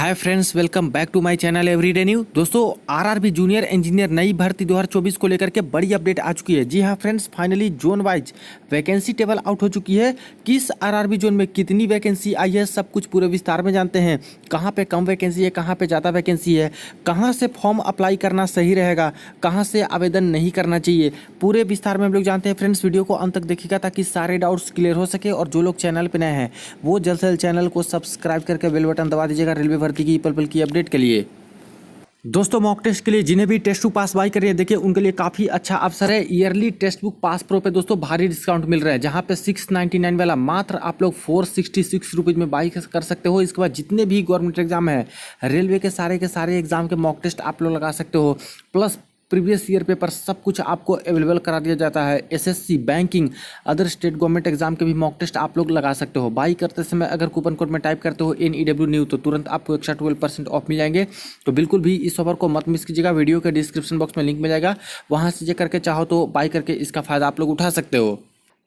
Hi friends, welcome back to my channel everyday new. दोस्तों, RRB junior engineer नई भर्ती 2024 को लेकर के बड़ी अपडेट आ चुकी है। जी हां friends, finally zone wise vacancy table out हो चुकी है। किस आरआरबी जोन में कितनी वैकेंसी आई है, सब कुछ पूरे विस्तार में जानते हैं। कहां पे कम वैकेंसी है, कहां पे ज़्यादा वैकेंसी है, कहां से फॉर्म अप्लाई करना सही रहेगा, कहां से आवेदन नहीं करना चाहिए, पूरे विस्तार में हम लोग जानते हैं। फ्रेंड्स, वीडियो को अंत तक देखिएगा ताकि सारे डाउट्स क्लियर हो सके। और जो लोग चैनल पर नए हैं वो जल्द से जल्द चैनल को सब्सक्राइब करके बेल बटन दबा दीजिएगा रेलवे भर्ती की पल पल की अपडेट के लिए। दोस्तों, मॉक टेस्ट के लिए जिन्हें भी टेस्ट बुक पास बाई करिए, देखिए उनके लिए काफ़ी अच्छा अवसर है। Yearly test book pass pro पे दोस्तों भारी डिस्काउंट मिल रहा है, जहां पे 699 वाला मात्र आप लोग 466 रुपीज़ में बाई कर सकते हो। इसके बाद जितने भी गवर्नमेंट एग्जाम है, रेलवे के सारे एग्जाम के मॉक टेस्ट आप लोग लगा सकते हो। प्लस प्रीवियस ईयर पेपर सब कुछ आपको अवेलेबल करा दिया जाता है। SSC, banking, other state government exam के भी मॉक टेस्ट आप लोग लगा सकते हो। बाई करते समय अगर कूपन कोड में टाइप करते हो NEW न्यू, तो तुरंत आपको एक्स्ट्रा 12% ऑफ मिल जाएंगे। तो बिल्कुल भी इस ऑफर को मत मिस कीजिएगा। वीडियो के डिस्क्रिप्शन बॉक्स में लिंक मिल जाएगा, वहाँ से जे करके चाहो तो बाई करके इसका फ़ायदा आप लोग उठा सकते हो।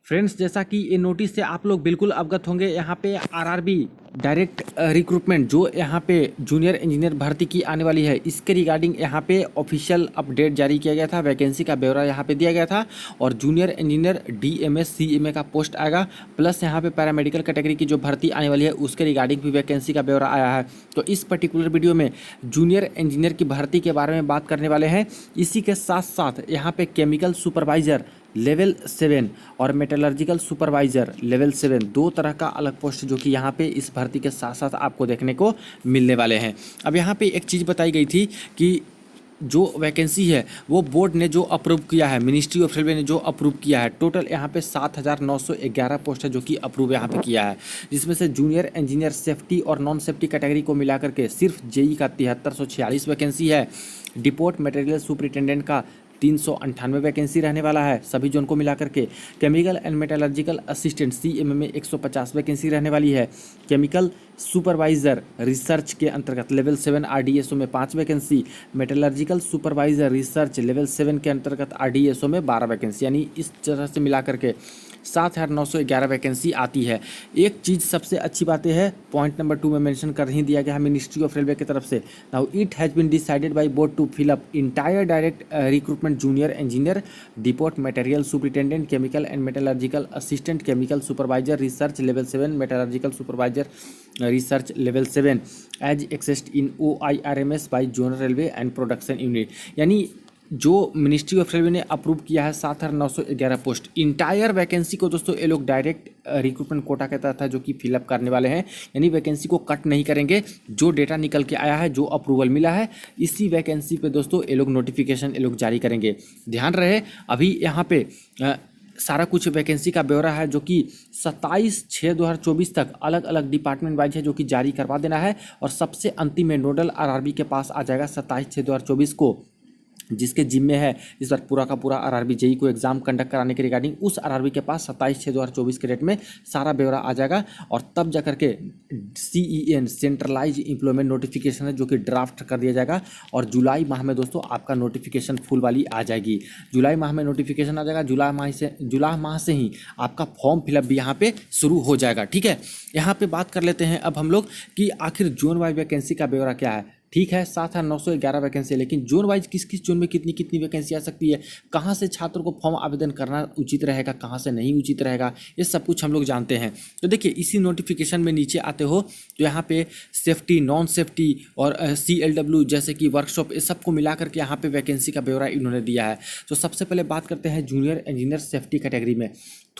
फ्रेंड्स, जैसा कि ये नोटिस से आप लोग बिल्कुल अवगत होंगे, यहाँ पे आरआरबी डायरेक्ट रिक्रूटमेंट जो यहाँ पे जूनियर इंजीनियर भर्ती की आने वाली है, इसके रिगार्डिंग यहाँ पे ऑफिशियल अपडेट जारी किया गया था। वैकेंसी का ब्यौरा यहाँ पे दिया गया था और जूनियर इंजीनियर DMS CMA का पोस्ट आएगा। प्लस यहाँ पे पैरामेडिकल कैटेगरी की जो भर्ती आने वाली है उसके रिगार्डिंग भी वैकेंसी का ब्यौरा आया है। तो इस पर्टिकुलर वीडियो में जूनियर इंजीनियर की भर्ती के बारे में बात करने वाले हैं। इसी के साथ साथ यहाँ पे केमिकल सुपरवाइजर लेवल 7 और मेटलर्जिकल सुपरवाइजर लेवल 7 दो तरह का अलग पोस्ट जो कि यहाँ पे इस भर्ती के साथ साथ आपको देखने को मिलने वाले हैं। अब यहाँ पे एक चीज़ बताई गई थी कि जो वैकेंसी है वो बोर्ड ने जो अप्रूव किया है, मिनिस्ट्री ऑफ रेलवे ने जो अप्रूव किया है, टोटल यहाँ पे 7,911 पोस्ट है जो कि अप्रूव यहाँ पे किया है। जिसमें से जूनियर इंजीनियर सेफ्टी और नॉन सेफ्टी कैटेगरी को मिलाकर के सिर्फ जेई का 7346 वैकेंसी है। डिपोट मटेरियल सुपरिटेंडेंट का 398 वैकेंसी रहने वाला है सभी जोन को मिलाकर के। Chemical and metallurgical assistant CMA में 150 वैकेंसी रहने वाली है। केमिकल सुपरवाइजर रिसर्च के अंतर्गत लेवल 7 RDSO में 5 vacancy. Metallurgical supervisor research level 7 के अंतर्गत RDSO में 12 वैकेंसी, यानी इस तरह से मिलाकर के 7,911 वैकेंसी आती है। एक चीज़ सबसे अच्छी बात है, पॉइंट नंबर 2 में मेंशन कर ही दिया गया है मिनिस्ट्री ऑफ रेलवे की तरफ से। Now it has been decided by board to fill up entire direct recruitment junior engineer, depot material superintendent, chemical and metallurgical assistant, chemical supervisor research level 7, metallurgical supervisor research level 7 as assessed in OIRMS by zonal railway and production unit. यानी जो ministry of railway ने approve किया है 7,911 post, entire vacancy को दोस्तों ये लोग direct recruitment Kota के तहत है जो कि फिलअप करने वाले हैं। यानी वैकेंसी को कट नहीं करेंगे। जो डेटा निकल के आया है, जो अप्रूवल मिला है, इसी वैकेंसी पे दोस्तों ये लोग नोटिफिकेशन ये लोग जारी करेंगे। ध्यान रहे, अभी यहाँ पे सारा कुछ वैकेंसी का ब्यौरा है जो कि 27/6/2024 तक अलग अलग डिपार्टमेंट वाइज है जो कि जारी करवा देना है। और सबसे अंतिम में नोडल आरआरबी के पास आ जाएगा 27/6/2024 को, जिसके जिम्मे है इस बार पूरा का पूरा आरआरबी जेई को एग्जाम कंडक्ट कराने के रिगार्डिंग। उस आरआरबी के पास 27/6/2024 के डेट में सारा ब्यौरा आ जाएगा। और तब जाकर के CEN सेंट्रलाइज एम्प्लॉयमेंट नोटिफिकेशन है जो कि ड्राफ्ट कर दिया जाएगा। और जुलाई माह में दोस्तों आपका नोटिफिकेशन फुल वाली आ जाएगी। जुलाई माह में नोटिफिकेशन आ जाएगा। जुलाई माह से ही आपका फॉर्म फिलअप भी यहाँ पे शुरू हो जाएगा। ठीक है, यहाँ पे बात कर लेते हैं अब हम लोग कि आखिर जोन वाइज वैकेंसी का ब्यौरा क्या है। ठीक है, 7,911 वैकेंसी है, लेकिन जोन वाइज किस किस जोन में कितनी कितनी वैकेंसी आ सकती है, कहाँ से छात्र को फॉर्म आवेदन करना उचित रहेगा, कहाँ से नहीं उचित रहेगा, ये सब कुछ हम लोग जानते हैं। तो देखिए, इसी नोटिफिकेशन में नीचे आते हो तो यहाँ पे सेफ्टी, नॉन सेफ्टी और CLW जैसे कि वर्कशॉप, ये सबको मिला करके यहाँ पे वैकेंसी का ब्यौरा इन्होंने दिया है। तो सबसे पहले बात करते हैं जूनियर इंजीनियर सेफ्टी कैटेगरी में।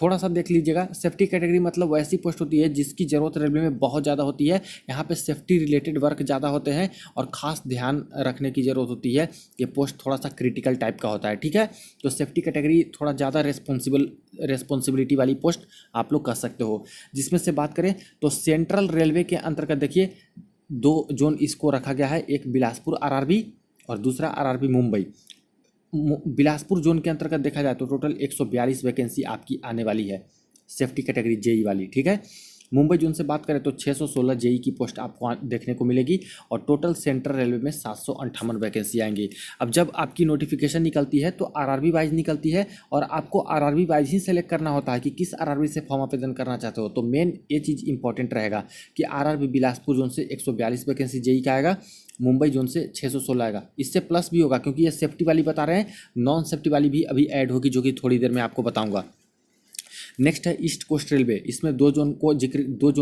थोड़ा सा देख लीजिएगा, सेफ्टी कैटेगरी मतलब वैसी पोस्ट होती है जिसकी ज़रूरत रेलवे में बहुत ज़्यादा होती है। यहाँ पे सेफ्टी रिलेटेड वर्क ज़्यादा होते हैं और ख़ास ध्यान रखने की ज़रूरत होती है। ये पोस्ट थोड़ा सा क्रिटिकल टाइप का होता है। ठीक है, तो सेफ्टी कैटेगरी थोड़ा ज़्यादा रेस्पॉन्सिबिलिटी वाली पोस्ट आप लोग कर सकते हो। जिसमें से बात करें तो सेंट्रल रेलवे के अंतर्गत देखिए 2 जोन इसको रखा गया है, एक बिलासपुर आरआरबी और दूसरा आरआरबी मुंबई। बिलासपुर जोन के अंतर्गत देखा जाए तो टोटल 142 वैकेंसी आपकी आने वाली है सेफ्टी कैटेगरी जेई वाली। ठीक है, मुंबई जोन से बात करें तो 616 जेई की पोस्ट आपको देखने को मिलेगी और टोटल सेंट्रल रेलवे में 758 वैकेंसी आएंगी। अब जब आपकी नोटिफिकेशन निकलती है तो आरआरबी वाइज निकलती है और आपको आरआरबी वाइज ही सेलेक्ट करना होता है कि किस आरआरबी से फॉर्म आवेदन करना चाहते हो। तो मेन ये चीज़ इंपॉर्टेंट रहेगा कि आरआरबी बिलासपुर जोन से 142 वैकेंसी जेई का आएगा, मुंबई जोन से 616 आएगा। इससे प्लस भी होगा क्योंकि ये सेफ्टी वाली बता रहे हैं, नॉन सेफ्टी वाली भी अभी ऐड होगी जो कि थोड़ी देर में आपको बताऊंगा। नेक्स्ट है ईस्ट कोस्ट रेलवे। इसमें दो जोन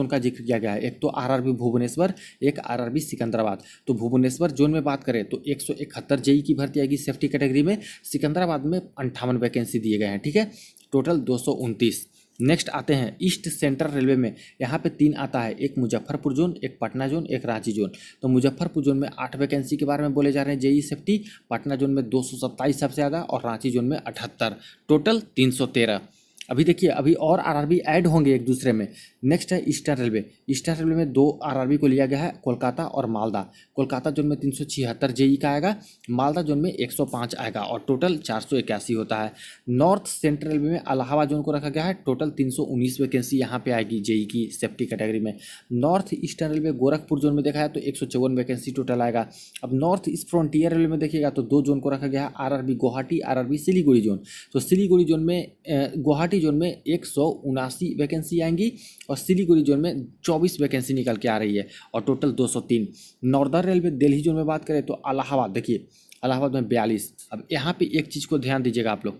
का जिक्र किया गया है, एक तो आरआरबी भुवनेश्वर, एक आरआरबी सिकंदराबाद। तो भुवनेश्वर जोन में बात करें तो 171 जेई की भर्ती आएगी सेफ्टी कैटेगरी में, सिकंदराबाद में 58 वैकेंसी दिए गए हैं, ठीक है, टोटल 229। नेक्स्ट आते हैं ईस्ट सेंट्रल रेलवे में, यहाँ पे 3 आता है, एक मुजफ्फरपुर जोन, एक पटना जोन, एक रांची जोन। तो मुजफ्फरपुर जोन में 8 वैकेंसी के बारे में बोले जा रहे हैं जेई सेफ्टी, पटना जोन में 227 सबसे ज़्यादा और रांची जोन में 78, टोटल 313। अभी देखिए अभी और आरआरबी ऐड होंगे एक दूसरे में। नेक्स्ट है ईस्टर्न रेलवे। ईस्टर्न रेलवे में 2 आरआरबी को लिया गया है, कोलकाता और मालदा। कोलकाता जोन में 376 जेई का आएगा, मालदा जोन में 105 आएगा और टोटल 481 होता है। नॉर्थ सेंट्रल रेलवे में इलाहाबाद जोन को रखा गया है, टोटल 319 वैकेंसी यहाँ पे आएगी जेई की सेफ्टी कैटेगरी में। North eastern railway Gorakhpur zone में देखा है तो 154 वैकेंसी टोटल आएगा। अब नॉर्थ ईस्ट फ्रंटियर रेलवे में देखिएगा तो 2 जोन को रखा गया है, RRB Guwahati, RRB Siliguri zone. तो सिलीगुड़ी जोन में गुवाहाटी जोन में 179 वैकेंसी आएंगी और सिलीगुड़ी जोन में 24 वैकेंसी निकल के आ रही है और total 203। Northern railway Delhi zone में बात करें तो इलाहाबाद, देखिए इलाहाबाद में 42। अब यहाँ पे एक चीज़ को ध्यान दीजिएगा आप लोग,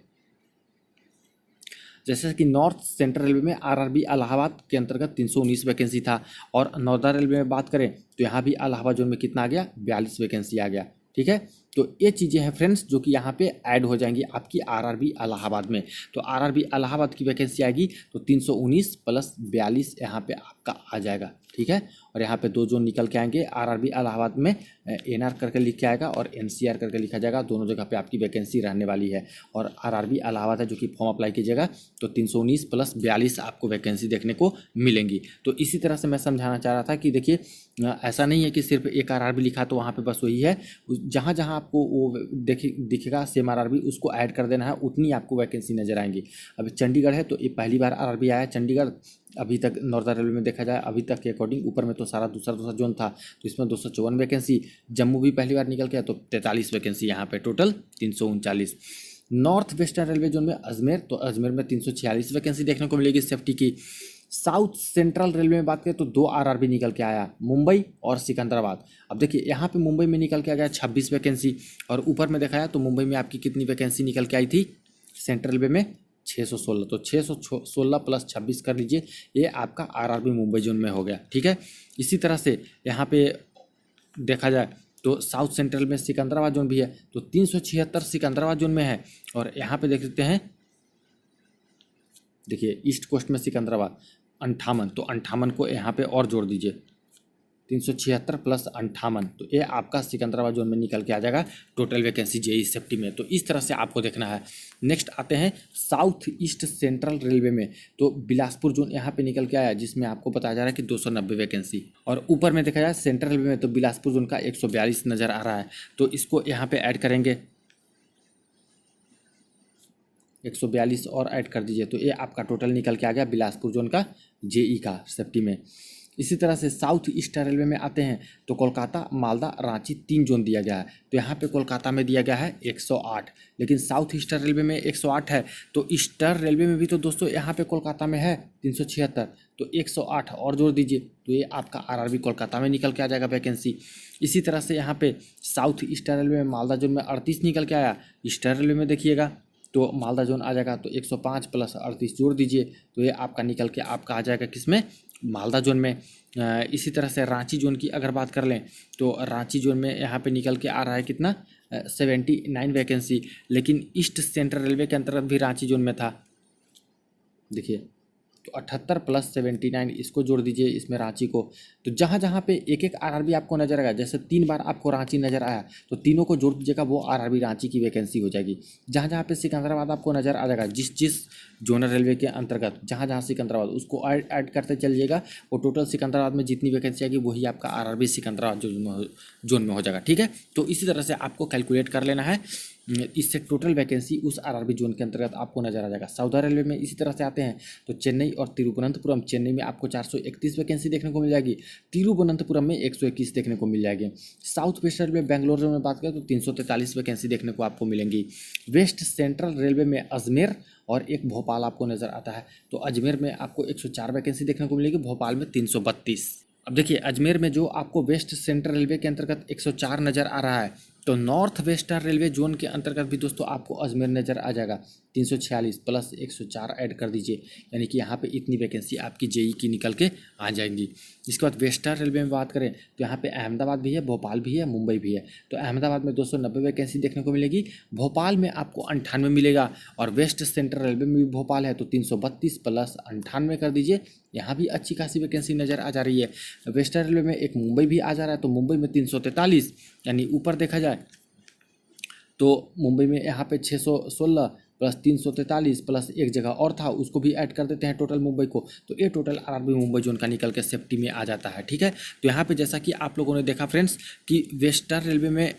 जैसे कि नॉर्थ सेंट्रल रेलवे में आरआरबी इलाहाबाद के अंतर्गत 319 वैकेंसी था और नॉर्दर्न रेलवे में बात करें तो यहाँ भी इलाहाबाद जोन में कितना आ गया, 42 वैकेंसी आ गया, ठीक है। तो ये चीज़ें हैं फ्रेंड्स जो कि यहाँ पे ऐड हो जाएंगी आपकी आरआरबी इलाहाबाद में। तो आरआरबी इलाहाबाद की वैकेंसी आएगी तो 319 प्लस 42 यहाँ पे आपका आ जाएगा, ठीक है। और यहाँ पे 2 जोन निकल के आएंगे, आरआरबी इलाहाबाद में एनआर करके लिख के आएगा और एनसीआर करके लिखा जाएगा, दोनों जगह पे आपकी वैकेंसी रहने वाली है। और आरआरबी इलाहाबाद है जो कि फॉर्म अप्लाई कीजिएगा तो 319 प्लस 42 आपको वैकेंसी देखने को मिलेंगी। तो इसी तरह से मैं समझाना चाह रहा था कि देखिए ऐसा नहीं है कि सिर्फ एक आरआरबी लिखा तो वहाँ पे बस वही है, जहाँ जहाँ आपको वो दिखेगा सेम आरआरबी उसको ऐड कर देना है, उतनी आपको वैकेंसी नजर आएंगी। अभी चंडीगढ़ है तो ये पहली बार आरआरबी आया चंडीगढ़, अभी तक नॉर्दर्न रेलवे में देखा जाए अभी तक के अकॉर्डिंग, ऊपर में तो सारा दूसरा जोन था तो इसमें 254 वैकेंसी, जम्मू भी पहली बार निकल गया तो 43 वैकेंसी, यहाँ पे total 339। North western railway zone में अजमेर, तो अजमेर में 346 वैकेंसी देखने को मिलेगी सेफ्टी की। साउथ सेंट्रल रेलवे में बात करें तो 2 आरआरबी निकल के आया, मुंबई और सिकंदराबाद। अब देखिए यहाँ पे मुंबई में निकल के आ गया 26 वैकेंसी और ऊपर में दिखाया तो मुंबई में आपकी कितनी वैकेंसी निकल के आई थी सेंट्रल रेलवे में, 616। तो 616 प्लस 26 कर लीजिए, ये आपका आरआरबी मुंबई जोन में हो गया, ठीक है। इसी तरह से यहाँ पे देखा जाए तो साउथ सेंट्रल में सिकंदराबाद जोन भी है तो 376 सिकंदराबाद जोन में है। और यहाँ पे देख लेते हैं, देखिए ईस्ट कोस्ट में सिकंदराबाद 58, तो 58 को यहाँ पे और जोड़ दीजिए, 376 प्लस 58, तो ये आपका सिकंदराबाद जोन में निकल के आ जाएगा टोटल वैकेंसी जेई सेफ्टी में। तो इस तरह से आपको देखना है। नेक्स्ट आते हैं साउथ ईस्ट सेंट्रल रेलवे में, तो बिलासपुर जोन यहाँ पे निकल के आया जिसमें आपको बताया जा रहा है कि 290 वैकेंसी। और ऊपर में देखा जाए सेंट्रल रेलवे में तो बिलासपुर जोन का 142 नज़र आ रहा है, तो इसको यहाँ पे ऐड करेंगे, 142 और ऐड कर दीजिए तो ये आपका टोटल निकल के आ गया बिलासपुर जोन का जेई का सेफ्टी में। इसी तरह से साउथ ईस्ट रेलवे में आते हैं तो कोलकाता, मालदा, रांची 3 जोन दिया गया है। तो यहाँ पे कोलकाता में दिया गया है 108, लेकिन साउथ ईस्टर्न रेलवे में 108 है, तो ईस्टर्न रेलवे में भी तो दोस्तों यहाँ पे कोलकाता में है 376, तो 108 और जोड़ दीजिए तो ये आपका आरआरबी कोलकाता में निकल के आ जाएगा वैकेंसी। इसी तरह से यहाँ पे साउथ ईस्टर्न रेलवे में मालदा जोन में 38 निकल के आया, ईस्टर्न रेलवे में देखिएगा तो मालदा जोन आ जाएगा तो 105 प्लस 38 जोड़ दीजिए तो ये आपका निकल के आपका आ जाएगा किसमें, मालदा जोन में। इसी तरह से रांची जोन की अगर बात कर लें तो रांची जोन में यहाँ पे निकल के आ रहा है कितना, 79 वैकेंसी, लेकिन ईस्ट सेंट्रल रेलवे के अंतर्गत भी रांची जोन में था, देखिए तो 78 प्लस 79 इसको जोड़ दीजिए इसमें रांची को। तो जहाँ जहाँ पे एक एक आरआरबी आपको नजर आएगा, जैसे 3 बार आपको रांची नज़र आया तो तीनों को जोड़ दीजिएगा, वो आरआरबी रांची की वैकेंसी हो जाएगी। जहाँ जहाँ पे सिकंदराबाद आपको नज़र आ जाएगा, जिस जिस जोनल रेलवे के अंतर्गत जहाँ जहाँ सिकंदराबाद उसको ऐड करते चलिएगा, वो टोटल सिकंदराबाद में जितनी वैकेंसी आएगी वही आपका आरआरबी सिकंदराबाद जोन में हो जाएगा, ठीक है। तो इसी तरह से आपको कैलकुलेट कर लेना है इससे टोटल वैकेंसी उस आरआरबी जोन के अंतर्गत आपको नजर आ जाएगा। साउदर्न रेलवे में इसी तरह से आते हैं तो चेन्नई और तिरुवनंतपुरम, चेन्नई में आपको 431 वैकेंसी देखने को मिल जाएगी, तिरुवनंतपुरम में 121 देखने को मिल जाएगी। South west railway Bangalore zone में बात करें तो 343 वैकेंसी देखने को आपको मिलेंगी। वेस्ट सेंट्रल रेलवे में अजमेर और एक भोपाल आपको नज़र आता है, तो अजमेर में आपको 104 वैकेंसी देखने को मिलेगी, भोपाल में 332। अब देखिए अजमेर में जो आपको वेस्ट सेंट्रल रेलवे के अंतर्गत 104 नज़र आ रहा है, तो नॉर्थ वेस्टर्न रेलवे जोन के अंतर्गत भी दोस्तों आपको अजमेर नज़र आ जाएगा, 346 प्लस 104 ऐड कर दीजिए, यानी कि यहाँ पे इतनी वैकेंसी आपकी जेई की निकल के आ जाएंगी। इसके बाद वेस्टर्न रेलवे में बात करें तो यहाँ पे अहमदाबाद भी है, भोपाल भी है, मुंबई भी है। तो अहमदाबाद में 290 वैकेंसी देखने को मिलेगी, भोपाल में आपको 98 मिलेगा, और वेस्ट सेंट्रल रेलवे में भी भोपाल है तो 332 प्लस 98 कर दीजिए, यहाँ भी अच्छी खासी वैकेंसी नज़र आ जा रही है। वेस्टर्न रेलवे में एक मुंबई भी आ जा रहा है, तो मुंबई में 343, यानी ऊपर देखा जाए तो मुंबई में यहाँ पे 616 प्लस 343 प्लस एक जगह और था उसको भी ऐड कर देते हैं टोटल मुंबई को, तो ये टोटल आरआरबी मुंबई जोन का निकल के सेफ्टी में आ जाता है। ठीक है, तो यहाँ पे जैसा कि आप लोगों ने देखा फ्रेंड्स कि वेस्टर्न रेलवे में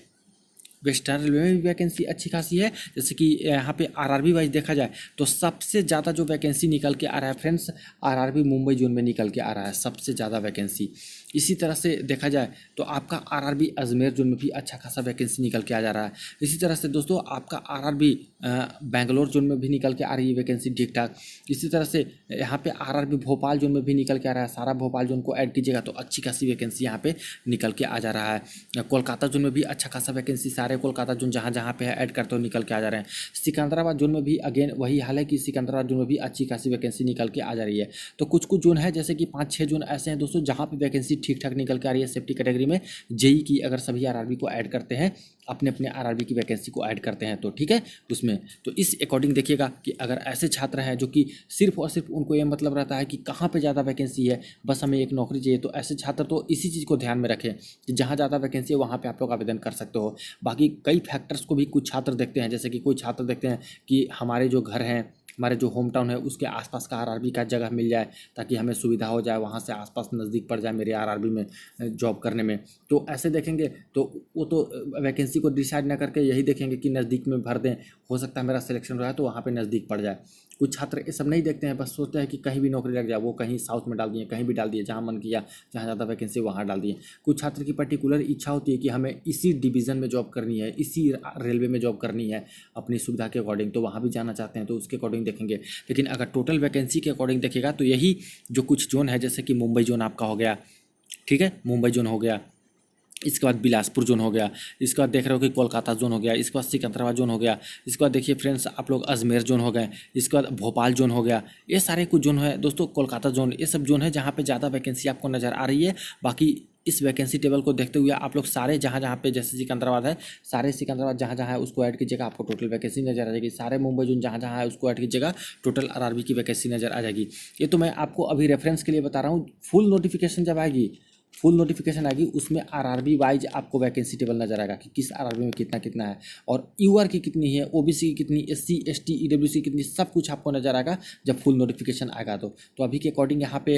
भी वैकेंसी अच्छी खासी है। जैसे कि यहाँ पे आरआरबी वाइज देखा जाए तो सबसे ज़्यादा जो वैकेंसी निकल के आ रहा है फ्रेंड्स, आरआरबी मुंबई जोन में निकल के आ रहा है सबसे ज़्यादा वैकेंसी। इसी तरह से देखा जाए तो आपका आरआरबी अजमेर जोन में भी अच्छा खासा वैकेंसी निकल के आ जा रहा है। इसी तरह से दोस्तों आपका आरआरबी बेंगलोर जोन में भी निकल के आ रही है वैकेंसी ठीक ठाक। इसी तरह से यहाँ पे आरआरबी भोपाल जोन में भी निकल के आ रहा है, सारा भोपाल जोन को ऐड कीजिएगा तो अच्छी खासी वैकेंसी यहाँ पे निकल के आ जा रहा है। कोलकाता जोन में भी अच्छा खासा वैकेंसी, सारे कोलकाता जोन जहाँ जहाँ पे है ऐड करते हुए निकल के आ जा रहे हैं। सिकंदराबाद जोन में भी अगेन वही हाल है कि सिकंदराबाद जोन में भी अच्छी खासी वैकेंसी निकल के आ जा रही है। तो कुछ कुछ जोन है जैसे कि 5-6 जोन ऐसे हैं दोस्तों जहाँ पे वैकेंसी ठीक ठाक निकल के आ रही है सेफ्टी कैटेगरी में। जेई की अगर सभी आरआरबी को ऐड करते हैं, अपने अपने आरआरबी की वैकेंसी को ऐड करते हैं तो ठीक है उसमें, तो इस अकॉर्डिंग देखिएगा कि अगर ऐसे छात्र हैं जो कि सिर्फ और सिर्फ उनको ये मतलब रहता है कि कहाँ पे ज़्यादा वैकेंसी है, बस हमें एक नौकरी चाहिए, तो ऐसे छात्र तो इसी चीज़ को ध्यान में रखें कि जहाँ ज़्यादा वैकेंसी है वहाँ पे आप लोग आवेदन कर सकते हो। बाकी कई फैक्टर्स को भी कुछ छात्र देखते हैं, जैसे कि कोई छात्र देखते हैं कि हमारे जो घर हैं, हमारे जो होम टाउन है उसके आसपास का आरआरबी का जगह मिल जाए ताकि हमें सुविधा हो जाए, वहाँ से आसपास नज़दीक पड़ जाए मेरे आरआरबी में जॉब करने में। तो ऐसे देखेंगे तो वो तो वैकेंसी को डिसाइड ना करके यही देखेंगे कि नज़दीक में भर दें, हो सकता है मेरा सिलेक्शन रहा है तो वहाँ पे नज़दीक पड़ जाए। कुछ छात्र ये सब नहीं देखते हैं, बस सोचते हैं कि कहीं भी नौकरी लग जाए, वो कहीं साउथ में डाल दिए, कहीं भी डाल दिए, जहाँ मन किया, जहाँ ज़्यादा वैकेंसी वहाँ डाल दिए। कुछ छात्र की पर्टिकुलर इच्छा होती है कि हमें इसी डिवीज़न में जॉब करनी है, इसी रेलवे में जॉब करनी है अपनी सुविधा के अकॉर्डिंग, तो वहाँ भी जाना चाहते हैं तो उसके अकॉर्डिंग देखेंगे। लेकिन अगर टोटल वैकेंसी के अकॉर्डिंग देखिएगा तो यही जो कुछ जोन है, जैसे कि मुंबई जोन आपका हो गया, ठीक है, मुंबई जोन हो गया, इसके बाद बिलासपुर जोन हो गया, इसके बाद देख रहे हो कि कोलकाता जोन हो गया, इसके बाद सिकंदराबाद जोन हो गया, इसके बाद देखिए फ्रेंड्स आप लोग अजमेर जोन हो गए, इसके बाद भोपाल जोन हो गया, ये सारे कुछ जोन है दोस्तों, कोलकाता जोन, ये सब जोन है जहाँ पे ज़्यादा वैकेंसी आपको नज़र आ रही है। बाकी इस वैकेंसी टेबल को देखते हुए आप लोग सारे जहाँ जहाँ पे, जैसे सिकंदराबाद है, सारे सिकंदराबाद जहाँ जहाँ है उसको ऐड कीजिएगा, आपको टोटल वैकेंसी नजर आ जाएगी। सारे मुंबई जोन जहाँ जहाँ है उसको ऐड कीजिएगा, टोटल आरआरबी की वैकेंसी नजर आ जाएगी। ये तो मैं आपको अभी रेफरेंस के लिए बता रहा हूँ, फुल नोटिफिकेशन जब आएगी, फुल नोटिफिकेशन आएगी उसमें आरआरबी वाइज आपको वैकेंसी टेबल नजर आएगा कि किस आरआरबी में कितना कितना है, और यूआर की कितनी है, ओबीसी की कितनी, एससी एसटी ईडब्ल्यूसी की कितनी, सब कुछ आपको नजर आएगा जब फुल नोटिफिकेशन आएगा। तो अभी के अकॉर्डिंग यहाँ पे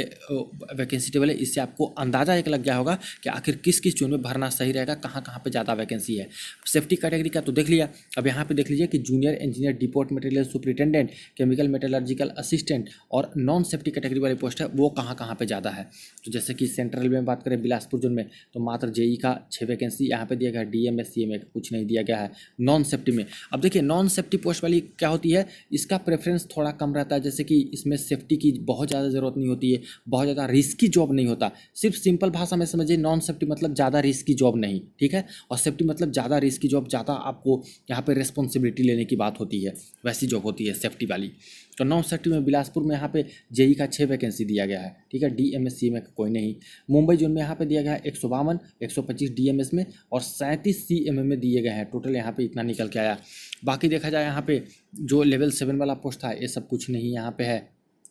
वैकेंसी टेबल है, इससे आपको अंदाजा एक लग गया होगा कि आखिर किस किस जोन में भरना सही रहेगा, कहाँ कहाँ पे ज़्यादा वैकेंसी है। सेफ्टी कैटेगरी का तो देख लिया, अब यहाँ पे देख लीजिए कि junior engineer, depot material superintendent, chemical metallurgical assistant और नॉन सेफ्टी कैटेगरी वाली पोस्ट है वो कहाँ कहाँ पे ज़्यादा है। तो जैसे कि सेंट्रल में बात करें बिलासपुर जोन में तो मात्र जेई का 6 वैकेंसी यहाँ पे दिया गया है, डीएमएस सीएमए का कुछ नहीं दिया गया है। नॉन सेफ्टी में अब देखिए नॉन सेफ्टी पोस्ट वाली क्या होती है, इसका प्रेफरेंस थोड़ा कम रहता है, जैसे कि इसमें सेफ्टी की बहुत ज़्यादा ज़रूरत नहीं होती है, बहुत ज़्यादा रिस्की जॉब नहीं होता। सिर्फ सिंपल भाषा में समझिए, नॉन सेफ्टी मतलब ज़्यादा रिस्की जॉब नहीं, ठीक है, और सेफ्टी मतलब ज़्यादा रिस्की जॉब, ज़्यादा आपको यहाँ पे रिस्पॉन्सिबिलिटी लेने की बात होती है, वैसी जॉब होती है सेफ्टी वाली। तो नॉन सेफ्टी में बिलासपुर में यहाँ पे जेई का 6 वैकेंसी दिया गया है, ठीक है, डीएमएस सीएमए का कोई नहीं। मुंबई जोन में यहाँ पे दिया गया है 152, 125 डीएमएस में और 37 सीएमए में दिए गए हैं, टोटल यहाँ पे इतना निकल के आया। बाकी देखा जाए यहाँ पे जो लेवल 7 वाला पोस्ट था ये सब कुछ नहीं यहाँ पे है,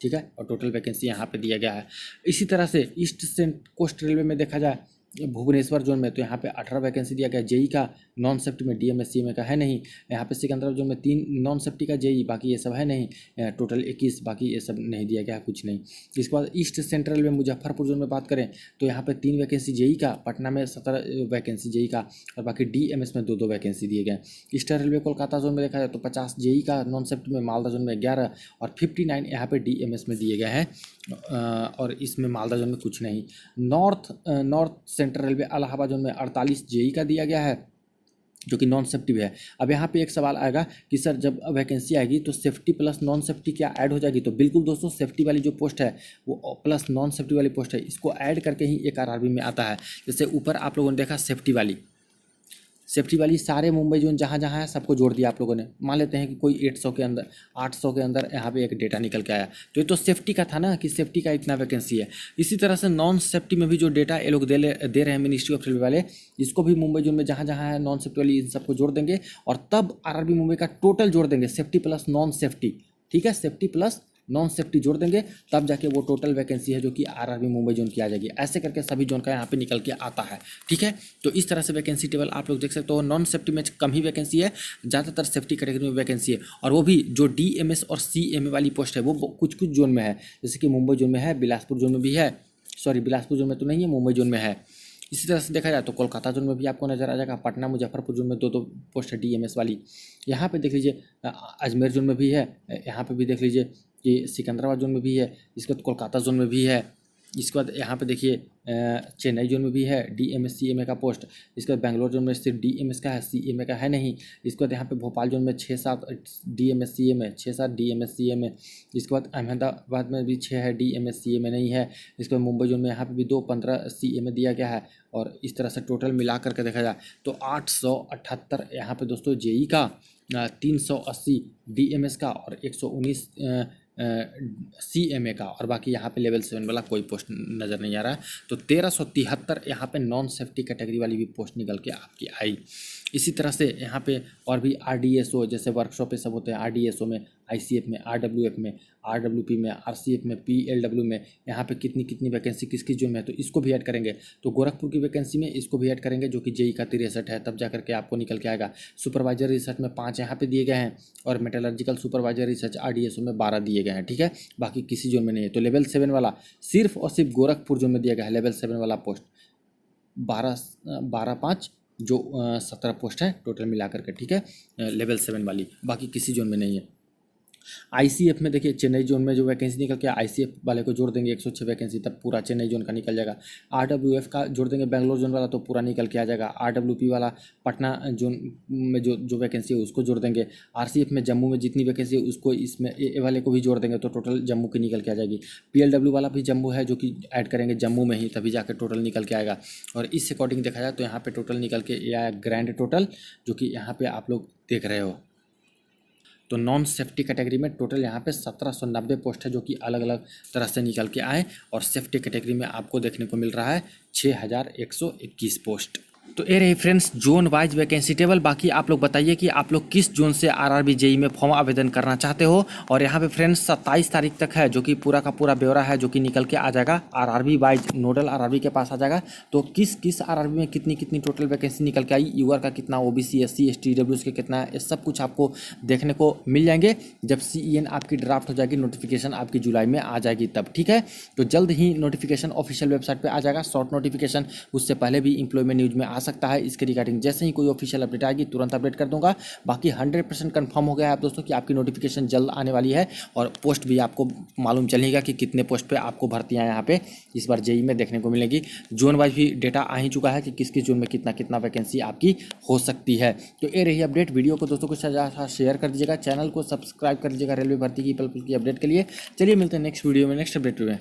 ठीक है, और टोटल वैकेंसी यहाँ पे दिया गया है। इसी तरह से ईस्ट कोस्ट रेलवे में देखा जाए भुवनेश्वर जोन में तो यहाँ पे 18 वैकेंसी दिया गया जेई का, नॉन सेफ्टी में डीएमएस सीएमए का है नहीं। यहाँ पे सिकंदराबाद जोन में 3 नॉन सेफ्टी का जेई, बाकी ये सब है नहीं, टोटल 21, बाकी ये सब नहीं दिया गया, कुछ नहीं। इसके बाद ईस्ट सेंट्रल में मुजफ्फरपुर जोन में बात करें तो यहाँ पे 3 वैकेंसी जेई का, पटना में 17 वैकेंसी जेई का और बाकी डीएमएस में 2-2 वैकेंसी दिए गए। ईस्टर्न रेलवे कोलकाता जोन में देखा जाए तो 50 जेई का नॉन सेफ्टी में, मालदा जोन में 11 और 59 यहाँ पे डीएमएस में दिए गए हैं, और इसमें मालदा जोन में कुछ नहीं। North central railway Allahabad zone में 48 जेई का दिया गया है जो कि नॉन सेफ्टी है। अब यहाँ पे एक सवाल आएगा कि सर जब वैकेंसी आएगी तो सेफ्टी प्लस नॉन सेफ्टी क्या ऐड हो जाएगी? तो बिल्कुल दोस्तों, सेफ्टी वाली जो पोस्ट है वो प्लस नॉन सेफ्टी वाली पोस्ट है, इसको ऐड करके ही एक आरआरबी में आता है। जैसे ऊपर आप लोगों ने देखा सेफ्टी वाली सारे मुंबई जोन जहाँ जहाँ है सबको जोड़ दिया आप लोगों ने। मान लेते हैं कि कोई 800 के अंदर यहाँ पे एक डेटा निकल के आया, तो ये तो सेफ्टी का था ना कि सेफ्टी का इतना वैकेंसी है। इसी तरह से नॉन सेफ्टी में भी जो डेटा ये लोग दे रहे हैं मिनिस्ट्री ऑफ रेलवे वाले, इसको भी मुंबई जोन में जहाँ जहाँ है नॉन सेफ्टी वाली इन सबको जोड़ देंगे और तब आरआरबी मुंबई का टोटल जोड़ देंगे, सेफ्टी प्लस नॉन सेफ्टी। ठीक है, सेफ्टी प्लस नॉन सेफ्टी जोड़ देंगे, तब जाके वो टोटल वैकेंसी है जो कि आरआरबी मुंबई जोन की आ जाएगी। ऐसे करके सभी जोन का यहाँ पे निकल के आता है। ठीक है, तो इस तरह से वैकेंसी टेबल आप लोग देख सकते हो। नॉन सेफ्टी में कम ही वैकेंसी है, ज़्यादातर सेफ्टी कैटेगरी में वैकेंसी है, और वो भी जो डीएमएस और सीएमए वाली पोस्ट है वो कुछ कुछ जोन में है। जैसे कि मुंबई जोन में है, बिलासपुर जोन में भी है, सॉरी बिलासपुर जोन में तो नहीं है, मुंबई जोन में है। इसी तरह से देखा जाए तो कोलकाता जोन में भी आपको नजर आ जाएगा, पटना मुजफ्फरपुर जोन में 2-2 पोस्ट है डीएमएस वाली। यहाँ पे देख लीजिए अजमेर जोन में भी है, यहाँ पे भी देख लीजिए कि सिकंदराबाद जोन में भी है, इसके बाद कोलकाता जोन में भी है। इसके बाद यहाँ पे देखिए चेन्नई जोन में भी है डीएमएस सीएमए का पोस्ट। इसके बाद बेंगलोर जोन में सिर्फ डीएमएस का है, सीएमए का है नहीं। इसके बाद यहाँ पे भोपाल जोन में 6-7 डीएमएस सीएमए, 6-7 डीएमएस सीएमए। इसके बाद अहमदाबाद में भी 6 है, डीएमएस सीएमए नहीं है। इसके बाद मुंबई जोन में यहाँ पे भी 2-15 सीएमए दिया गया है। और इस तरह से टोटल मिला करके देखा जाए तो 878 यहाँ पे दोस्तों जेई का, 380 डीएमएस का और 119 सीएमए का, और बाकी यहाँ पे लेवल 7 वाला कोई पोस्ट नज़र नहीं आ रहा है। तो 1373 यहाँ पे नॉन सेफ्टी कैटेगरी वाली भी पोस्ट निकल के आपकी आई। इसी तरह से यहाँ पे और भी आरडीएसओ जैसे वर्कशॉप पे सब होते हैं, आरडीएसओ में, आईसीएफ में, आरडब्ल्यूएफ में, आरडब्ल्यूपी में, आरसीएफ में, पीएलडब्ल्यू में, यहाँ पे कितनी कितनी वैकेंसी किस किस जोन में है तो इसको भी ऐड करेंगे। तो गोरखपुर की वैकेंसी में इसको भी ऐड करेंगे जो कि जेई का 63 है, तब जा करके आपको निकल के आएगा। सुपरवाइजर रिसर्च में 5 यहाँ पे दिए गए हैं और मेटलर्जिकल सुपरवाइजर रिसर्च आरडीएसओ में 12 दिए गए हैं। ठीक है, बाकी किसी जोन में नहीं है। तो लेवल 7 वाला सिर्फ और सिर्फ गोरखपुर जोन में दिया गया है, लेवल 7 वाला पोस्ट 12-5 जो 17 पोस्ट है टोटल मिला करके। ठीक है, लेवल 7 वाली, बाकी किसी जोन में नहीं है। आईसीएफ में देखिए चेन्नई जोन में जो वैकेंसी निकल के आईसीएफ वाले को जोड़ देंगे 106 वैकेंसी, तब पूरा चेन्नई जोन का निकल जाएगा। आरडब्ल्यूएफ का जोड़ देंगे बेंगलोर जोन वाला तो पूरा निकल के आ जाएगा। आरडब्ल्यूपी वाला पटना जोन में जो वैकेंसी है उसको जोड़ देंगे। आरसीएफ में जम्मू में जितनी वैकेंसी है उसको इसमें ए वाले को भी जोड़ देंगे तो टोटल जम्मू की निकल के आ जाएगी। पीएलडब्ल्यू वाला भी जम्मू है जो कि ऐड करेंगे जम्मू में ही, तभी जाकर टोटल निकल के आएगा। और इस अकॉर्डिंग देखा जाए तो यहाँ पे टोटल निकल के आया ग्रैंड टोटल, जो कि यहाँ पे आप लोग देख रहे हो। तो नॉन सेफ्टी कैटेगरी में टोटल यहाँ पे 1790 पोस्ट है जो कि अलग अलग तरह से निकल के आए, और सेफ्टी कैटेगरी में आपको देखने को मिल रहा है 6121 पोस्ट। तो ये रही friends zone wise vacancy table. बाकी आप लोग बताइए कि आप लोग किस जोन से आरआरबी जेई में फॉर्म आवेदन करना चाहते हो। और यहाँ पे फ्रेंड्स 27 तारीख तक है जो कि पूरा का पूरा ब्यौरा है जो कि निकल के आ जाएगा आरआरबी वाइज, नोडल आरआरबी के पास आ जाएगा। तो किस किस आरआरबी में कितनी कितनी टोटल वैकेंसी निकल के आई, यूआर का कितना, ओबीसी एससी एसटी ईडब्ल्यूएस के कितना है, ये सब कुछ आपको देखने को मिल जाएंगे जब सीईएन आपकी ड्राफ्ट हो जाएगी, नोटिफिकेशन आपकी जुलाई में आ जाएगी तब। ठीक है, तो जल्द ही नोटिफिकेशन ऑफिशियल वेबसाइट पर आ जाएगा, शॉर्ट नोटिफिकेशन, उससे पहले भी एम्प्लॉयमेंट न्यूज में आ सकता है। इसके रिगार्डिंग जैसे ही कोई ऑफिशियल अपडेट आएगी तुरंत अपडेट कर दूंगा। बाकी 100% कंफर्म हो गया है दोस्तों कि आपकी नोटिफिकेशन जल्द आने वाली है, और पोस्ट भी आपको मालूम चलेगा कि कितने पोस्ट पे आपको भर्तियां यहाँ पे इस बार जेई में देखने को मिलेगी। जोन वाइज भी डेटा आ ही चुका है कि किस किस जोन में कितना कितना वैकेंसी आपकी हो सकती है। तो ये रही अपडेट। वीडियो को दोस्तों को शेयर कर दीजिएगा, चैनल को सब्सक्राइब कर लीजिएगा रेलवे भर्ती की अपडेट के लिए। चलिए मिलते हैं नेक्स्ट वीडियो में, नेक्स्ट अपडेट में।